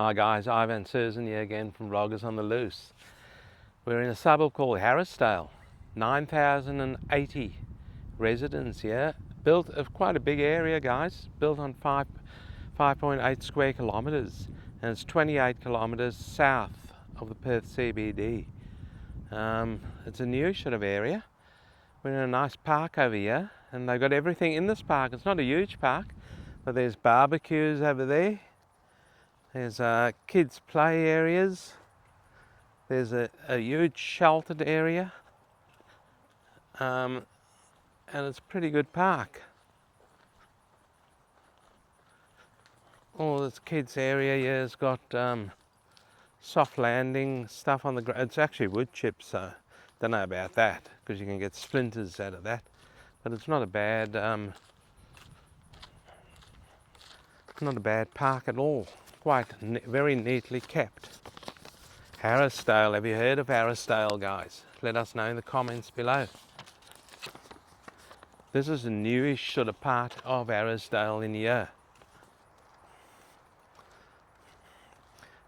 Hi guys, Ivan Susan here again from Vloggers on the Loose. We're in a suburb called Harrisdale. 9,080 residents here. Built of quite a big area, guys. Built on 5.8 square kilometres, and it's 28 kilometres south of the Perth CBD. It's a new sort of area. We're in a nice park over here, and they've got everything in this park. It's not a huge park, but there's barbecues over there. There's kids' play areas. There's a huge sheltered area. And it's a pretty good park. All this kids' area here has got soft landing stuff on the ground. It's actually wood chips, so don't know about that because you can get splinters out of that. But it's not a bad park at all. Quite very neatly kept. Harrisdale, have you heard of Harrisdale, guys? Let us know in the comments below. This is a newish sort of part of Harrisdale in here.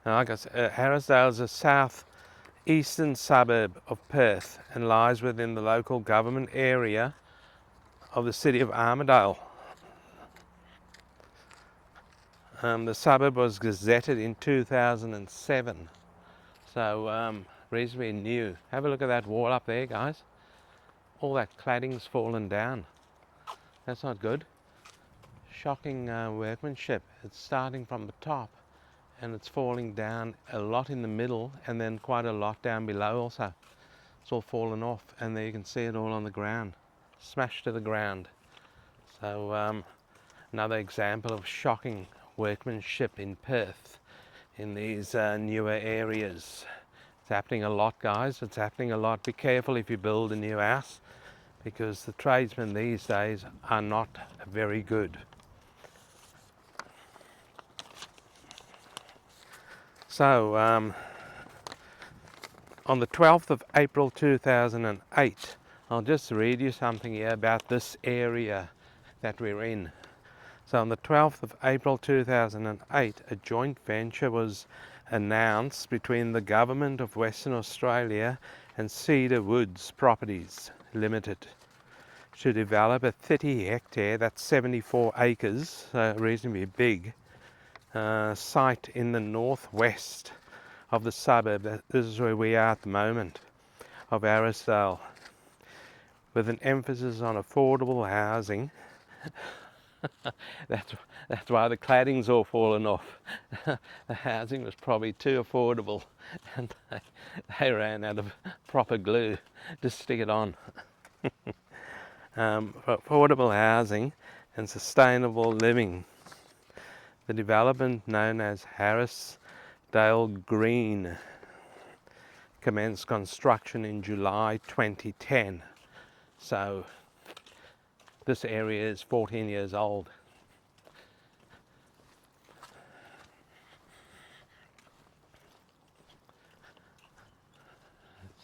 Now, like I said, Harrisdale is a south-eastern suburb of Perth and lies within the local government area of the city of Armadale. The suburb was gazetted in 2007, so reasonably new. Have a look at that wall up there, guys. All that cladding's fallen down. That's not good. Shocking workmanship. It's starting from the top and it's falling down a lot in the middle and then quite a lot down below also. It's all fallen off, and there you can see it all on the ground. Smashed to the ground. So another example of shocking workmanship in Perth in these newer areas. It's happening a lot, guys. It's happening a lot. Be careful if you build a new house, because the tradesmen these days are not very good. So on the 12th of April 2008, I'll just read you something here about this area that we're in. So on the 12th of April 2008, a joint venture was announced between the Government of Western Australia and Cedar Woods Properties Limited to develop a 30-hectare, that's 74 acres, so reasonably big, site in the northwest of the suburb. This is where we are at the moment, of Harrisdale, with an emphasis on affordable housing. That's why the cladding's all fallen off. The housing was probably too affordable, and they ran out of proper glue to stick it on. For affordable housing and sustainable living. The development, known as Harrisdale Green, commenced construction in July 2010. So this area is 14 years old.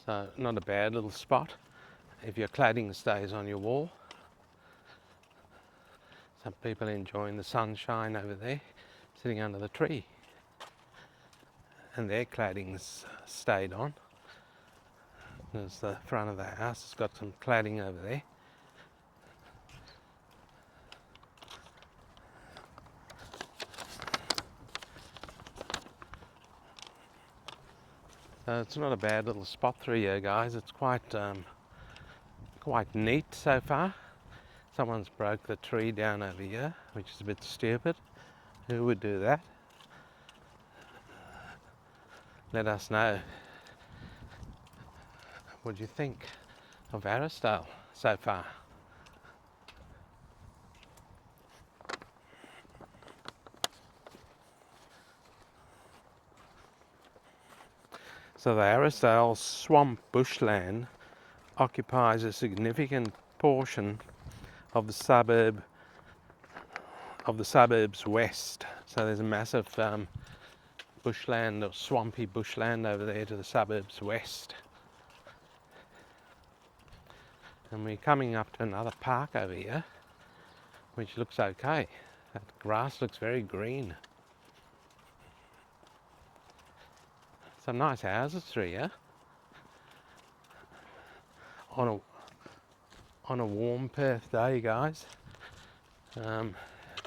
So not a bad little spot if your cladding stays on your wall. Some people enjoying the sunshine over there, sitting under the tree, and their cladding's stayed on. There's the front of the house, it's got some cladding over there. So it's not a bad little spot through here, guys. It's quite neat so far. Someone's broke the tree down over here, which is a bit stupid. Who would do that? Let us know what you think of Harrisdale so far. So the Harrisdale swamp bushland occupies a significant portion of the suburb's west. So there's a massive bushland, or swampy bushland over there to the suburb's west. And we're coming up to another park over here, which looks okay. That grass looks very green. Some nice houses through here on a warm Perth day, guys. Going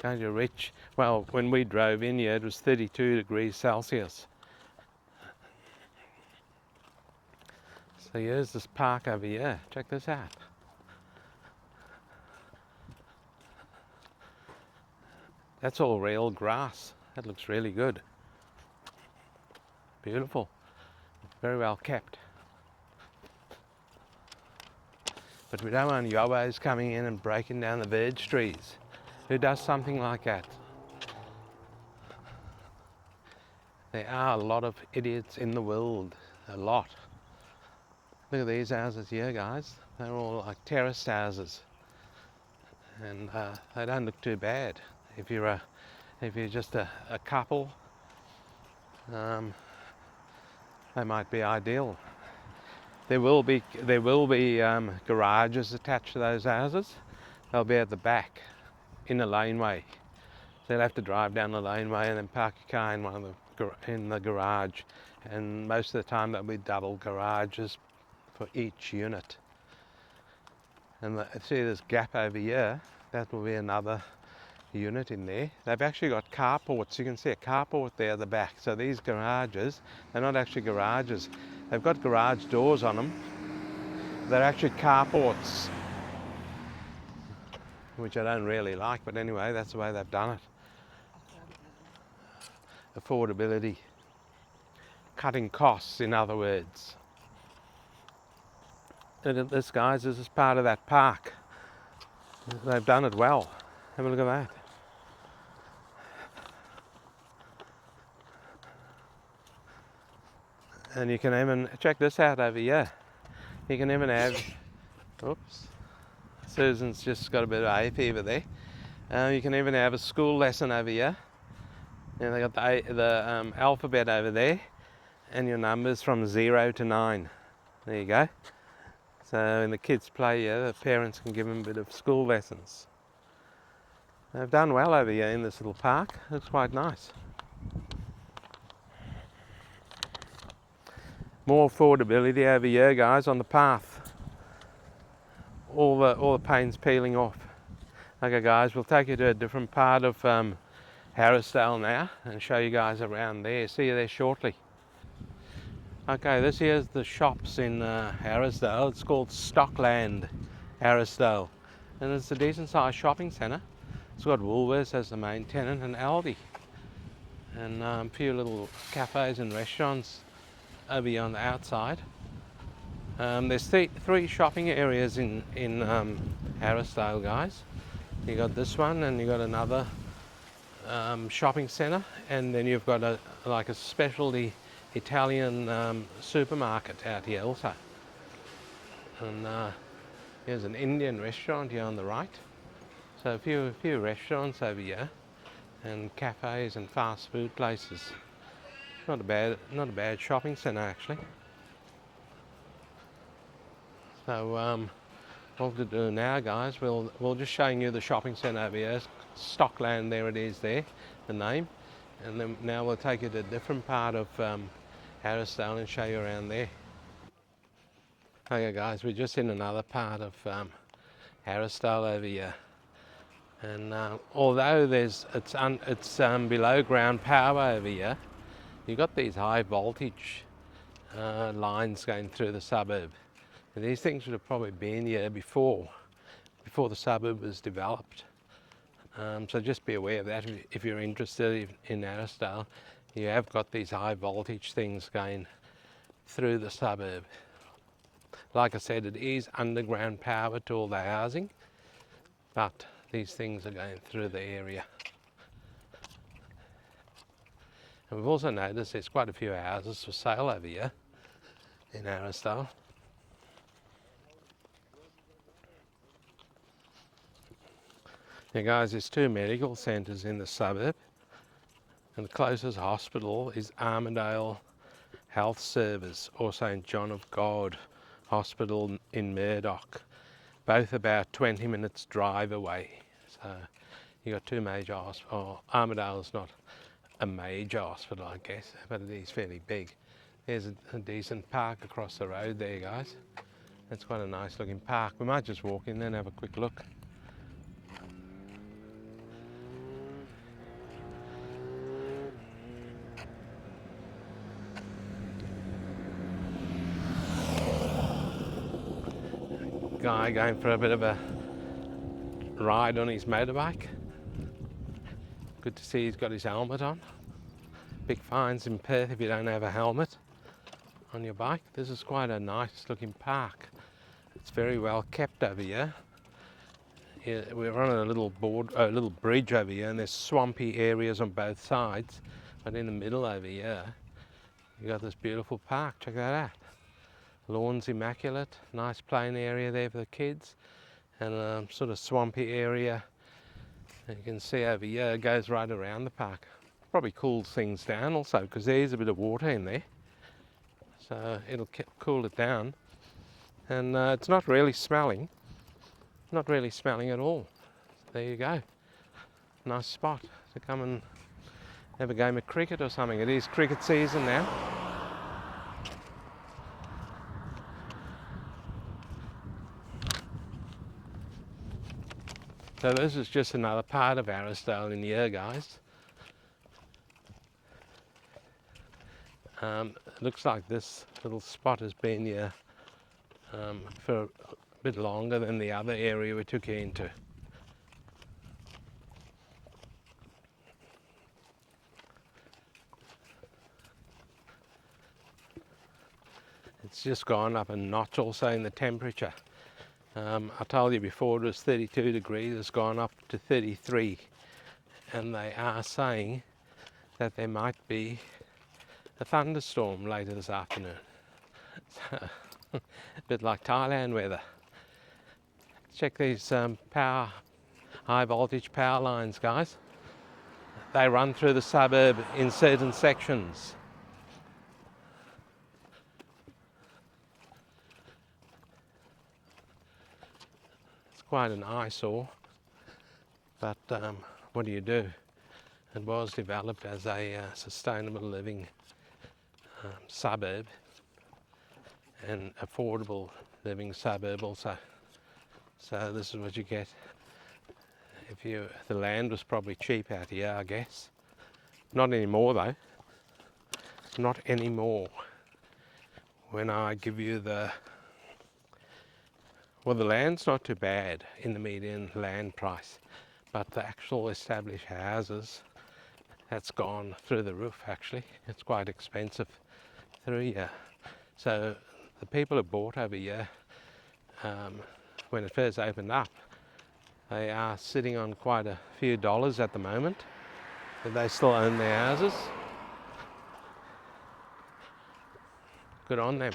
to reach, well, when we drove in here, it was 32 degrees Celsius. So here's this park over here. Check this out. That's all real grass. That looks really good. Beautiful. Very well kept. But we don't want yobos coming in and breaking down the veg trees. Who does something like that? There are a lot of idiots in the world. A lot. Look at these houses here, guys. They're all like terraced houses. And they don't look too bad. If you're just a couple, they might be ideal. There will be garages attached to those houses. They'll be at the back, in the laneway. So you'll have to drive down the laneway and then park your car in the garage. And most of the time there'll be double garages for each unit. And see this gap over here, that will be another unit in there. They've actually got carports. You can see a carport there at the back. So these garages, they're not actually garages. They've got garage doors on them. They're actually carports, which I don't really like, but anyway, that's the way they've done it. Affordability. Cutting costs, in other words. Look at this, guys. This is part of that park. They've done it well. Have a look at that. And you can even, check this out over here. You can even have, oops, Susan's just got a bit of hay fever there. You can even have a school lesson over here. And they got the alphabet over there, and your numbers from 0 to 9. There you go. So when the kids play here, the parents can give them a bit of school lessons. They've done well over here in this little park. Looks quite nice. More affordability over here, guys, on the path. All the paint's peeling off. Okay, guys, we'll take you to a different part of Harrisdale now and show you guys around there. See you there shortly. Okay, this here's the shops in Harrisdale. It's called Stockland Harrisdale, and it's a decent sized shopping centre. It's got Woolworths as the main tenant and Aldi, and a few little cafes and restaurants over here on the outside. There's three shopping areas in Harrisdale, guys. You got this one, and you got another shopping centre, and then you've got a specialty Italian supermarket out here also. And here's an Indian restaurant here on the right. So a few restaurants over here, and cafes and fast food places. Not a bad shopping centre actually. So what we'll do now, guys, we'll just showing you the shopping centre over here. Stockland, there it is there, the name. And then now we'll take you to a different part of Harrisdale and show you around there. Okay, guys, we're just in another part of Harrisdale over here. And although it's below ground power over here, you've got these high voltage lines going through the suburb. And these things would have probably been here before the suburb was developed. So just be aware of that if you're interested in Harrisdale. You have got these high voltage things going through the suburb. Like I said, it is underground power to all the housing, but these things are going through the area. And we've also noticed there's quite a few houses for sale over here in Harrisdale. Now guys, there's 2 medical centres in the suburb, and the closest hospital is Armadale Health Service or St John of God Hospital in Murdoch, both about 20 minutes drive away. So you got 2 major hospitals. Armadale's not a major hospital, I guess, but it is fairly big. There's a decent park across the road there, guys. It's quite a nice looking park. We might just walk in there and have a quick look. Guy going for a bit of a ride on his motorbike. Good to see he's got his helmet on. Big fines in Perth if you don't have a helmet on your bike. This is quite a nice looking park. It's very well kept over here. We're on a little bridge over here, and there's swampy areas on both sides. But in the middle over here, you got this beautiful park. Check that out. Lawn's immaculate. Nice playing area there for the kids, and a sort of swampy area. And you can see over here it goes right around the park. Probably cools things down also because there's a bit of water in there, so it'll cool it down. And it's not really smelling at all. There you go. Nice spot to come and have a game of cricket or something. It is cricket season now. So this is just another part of Harrisdale in here, guys. It looks like this little spot has been here for a bit longer than the other area we took you into. It's just gone up a notch also in the temperature. I told you before it was 32 degrees, it's gone up to 33, and they are saying that there might be a thunderstorm later this afternoon. So, a bit like Thailand weather. Check these high voltage power lines, guys. They run through the suburb in certain sections. It's quite an eyesore, but what do you do? It was developed as a sustainable living suburb and affordable living suburb also. So this is what you get. The land was probably cheap out here, I guess. Not anymore though. Not anymore. When I give you the land's not too bad in the median land price, but the actual established houses, that's gone through the roof actually. It's quite expensive through here. So the people who bought over here, when it first opened up, they are sitting on quite a few dollars at the moment, but they still own their houses. Good on them.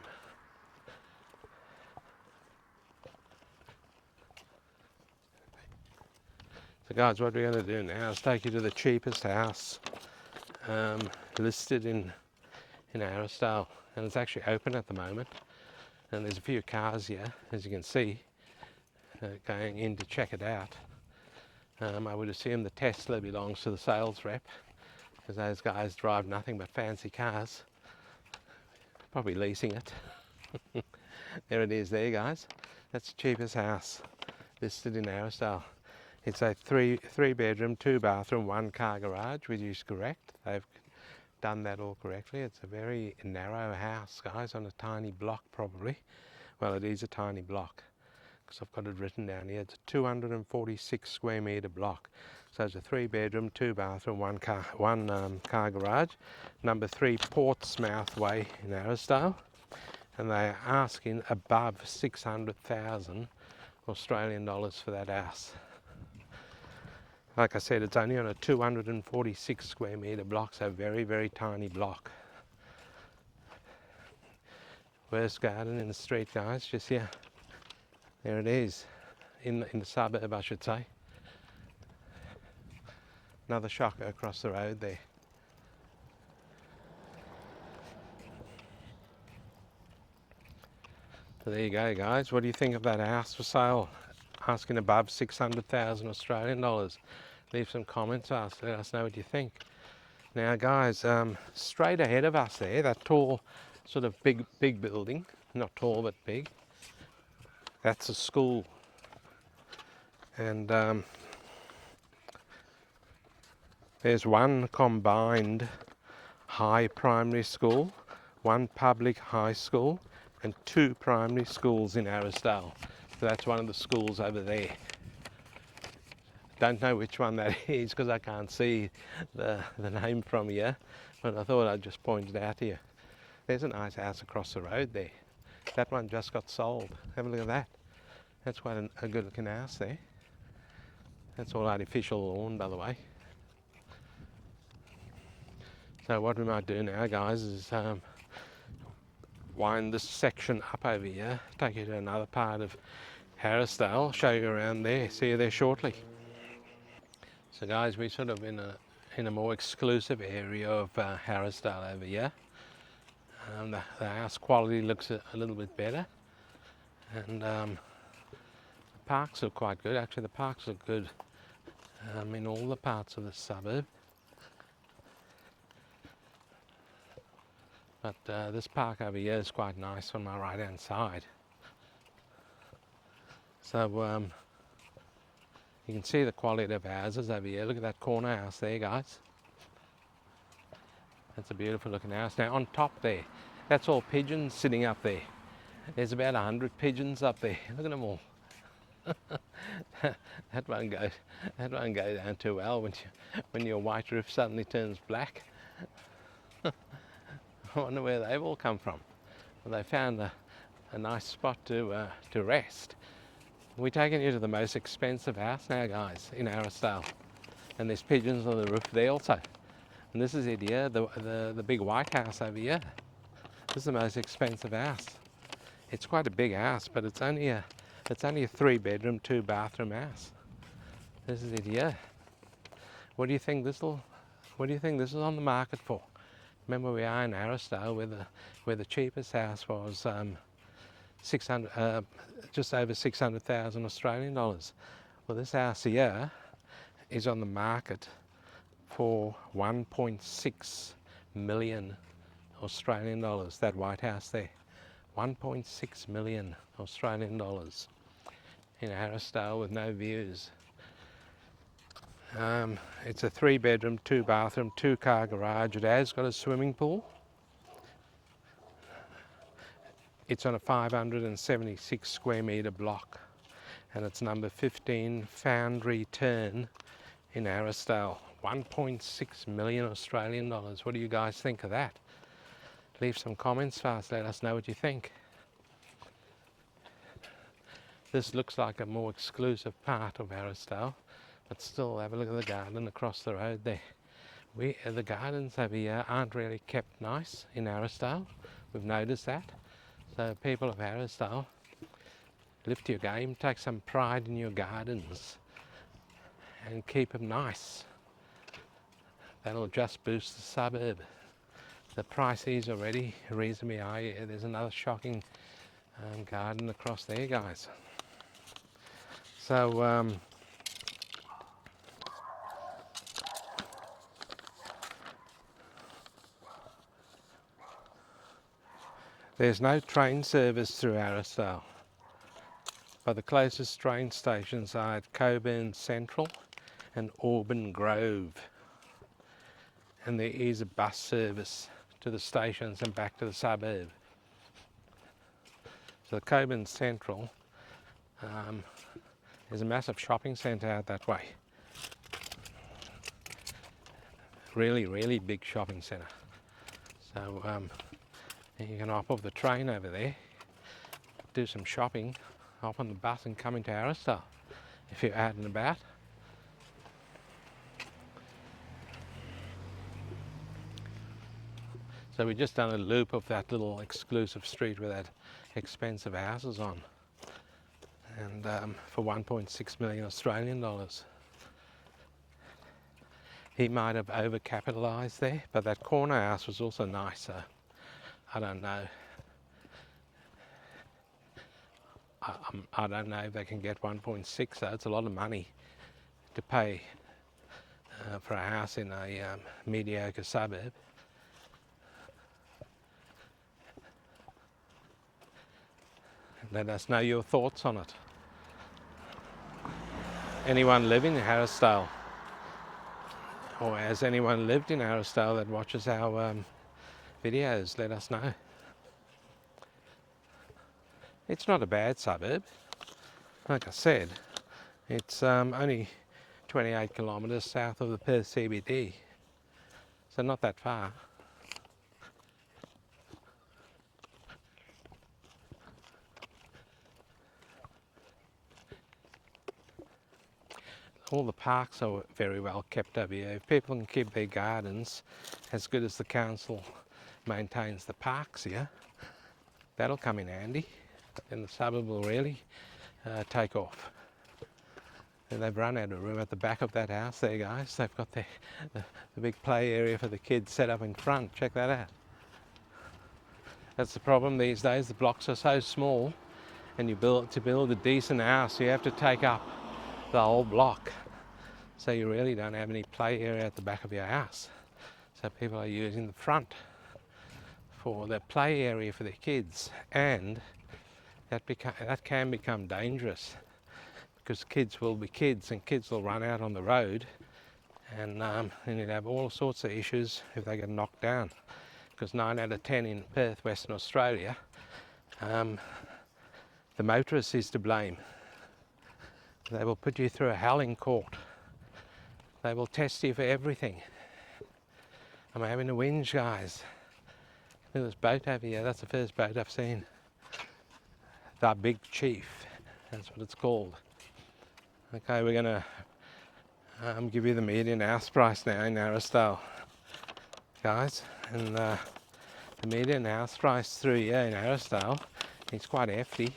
So guys, what we're going to do now is take you to the cheapest house listed in Harrisdale, and it's actually open at the moment, and there's a few cars here, as you can see, going in to check it out. I would assume the Tesla belongs to the sales rep, because those guys drive nothing but fancy cars. Probably leasing it. There it is there, guys. That's the cheapest house listed in Harrisdale. It's a three bedroom, 2 bathroom, 1 car garage, which is correct. They've done that all correctly. It's a very narrow house, guys, on a tiny block probably. Well, it is a tiny block, because I've got it written down here. It's a 246 square metre block. So it's a 3 bedroom, 2 bathroom, 1 car garage. Number 3 Portsmouth Way in Harrisdale. And they are asking above 600,000 Australian dollars for that house. Like I said, it's only on a 246 square metre block, so very, very tiny block. Worst garden in the street, guys, just here. There it is, in the suburb, I should say. Another shocker across the road there. So there you go, guys. What do you think of that house for sale? Asking above 600,000 Australian dollars. Leave some comments, let us know what you think. Now guys, straight ahead of us there, that tall sort of big building, not tall but big. That's a school, and there's one combined high primary school, one public high school, and 2 primary schools in Harrisdale. So that's one of the schools over there. Don't know which one that is because I can't see the name from here, but I thought I'd just point it out to you. There's a nice house across the road there. That one just got sold. Have a look at that. That's quite a good looking house there. That's all artificial lawn, by the way. So what we might do now, guys, is wind this section up over here, take you to another part of Harrisdale, show you around there. See you there shortly. So guys, we're sort of in a more exclusive area of Harrisdale over here. The house quality looks a little bit better, and the parks look quite good. Actually, the parks look good in all the parts of the suburb. But this park over here is quite nice on my right hand side. So you can see the quality of houses over here. Look at that corner house there, guys. That's a beautiful looking house. Now on top there, that's all pigeons sitting up there. There's about 100 pigeons up there. Look at them all. That won't go down too well when your white roof suddenly turns black. I wonder where they've all come from. Well, they found a nice spot to rest. We're taking you to the most expensive house now, guys, in Harrisdale. And there's pigeons on the roof there also. And this is it here, the big white house over here. This is the most expensive house. It's quite a big house, but it's only a 3-bedroom, 2-bathroom house. This is it here. What do you think this is on the market for? Remember, we are in Harrisdale, where the cheapest house was just over 600,000 Australian dollars. Well, this house here is on the market for 1.6 million Australian dollars. That white house there, 1.6 million Australian dollars in Harrisdale with no views. It's a 3-bedroom, 2-bathroom, 2-car garage. It has got a swimming pool. It's on a 576 square metre block, and it's number 15 Foundry Turn in Harrisdale. 1.6 million Australian dollars. What do you guys think of that? Leave some comments for us. Let us know what you think. This looks like a more exclusive part of Harrisdale, but still, have a look at the garden across the road there. The gardens over here aren't really kept nice in Harrisdale. We've noticed that. So people of Harrisdale, lift your game, take some pride in your gardens and keep them nice. That'll just boost the suburb. The price is already reasonably high. There's another shocking garden across there, guys. So there's no train service through Harrisdale, but the closest train stations are at Coburn Central and Auburn Grove. And there is a bus service to the stations and back to the suburb. So the Coburn Central, there's a massive shopping centre out that way. Really big shopping centre. So you can hop off the train over there, do some shopping, hop on the bus and come into Harrisdale if you're out and about. So we've just done a loop of that little exclusive street with that expensive houses on, and for 1.6 million Australian dollars. He might have overcapitalised there, but that corner house was also nice, so I don't know. I don't know if they can get 1.6, so it's a lot of money to pay for a house in a mediocre suburb. Let us know your thoughts on it. Anyone living in Harrisdale, or has anyone lived in Harrisdale that watches our videos, let us know. It's not a bad suburb. Like I said, it's only 28 kilometres south of the Perth CBD, so not that far. All the parks are very well kept over here. If people can keep their gardens as good as the council maintains the parks here, that'll come in handy. Then the suburb will really take off. And they've run out of room at the back of that house there, guys. They've got the big play area for the kids set up in front. Check that out. That's the problem these days. The blocks are so small, and to build a decent house, you have to take up the whole block. So you really don't have any play area at the back of your house. So people are using the front for their play area for their kids, and that can become dangerous, because kids will be kids, and kids will run out on the road, and you'd have all sorts of issues if they get knocked down. Because 9 out of 10 in Perth, Western Australia, the motorist is to blame. They will put you through a howling court. They will test you for everything. I'm having a whinge, guys. Look at this boat over here. That's the first boat I've seen. The Big Chief. That's what it's called. Okay, we're going to give you the median house price now in Harrisdale, guys. And the median house price through here in Harrisdale is quite hefty.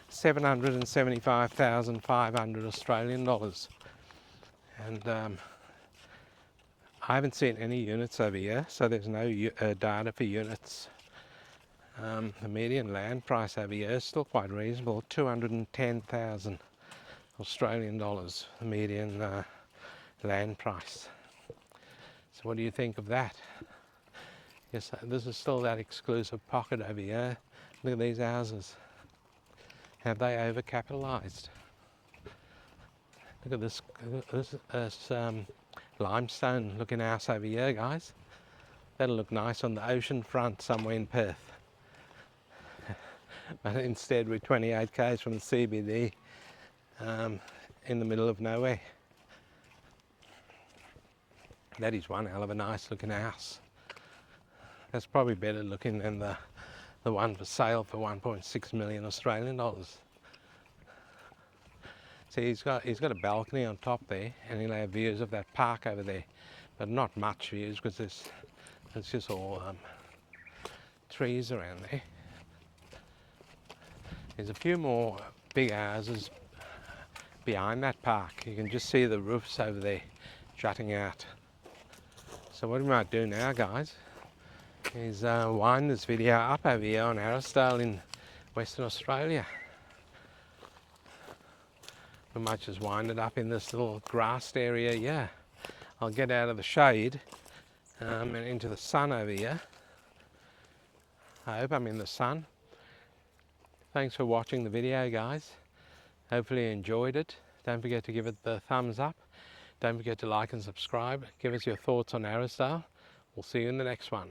775,500 Australian dollars. And I haven't seen any units over here, so there's no data for units. The median land price over here is still quite reasonable, 210,000 Australian dollars, the median land price. So what do you think of that? Yes, this is still that exclusive pocket over here. Look at these houses. Have they overcapitalised? Look at this limestone looking house over here, guys. That'll look nice on the ocean front somewhere in Perth. But instead we're 28 k's from the CBD, in the middle of nowhere. That is one hell of a nice looking house. That's probably better looking than the one for sale for 1.6 million Australian dollars. See, he's got a balcony on top there, and he'll have views of that park over there, but not much views because it's just all trees around there. There's a few more big houses behind that park. You can just see the roofs over there jutting out. So what we might do now, guys, is wind this video up over here on Harrisdale in Western Australia. We might just wind it up in this little grassed area here. I'll get out of the shade and into the sun over here. I hope I'm in the sun. Thanks for watching the video, guys. Hopefully you enjoyed it. Don't forget to give it the thumbs up. Don't forget to like and subscribe. Give us your thoughts on Harrisdale. We'll see you in the next one.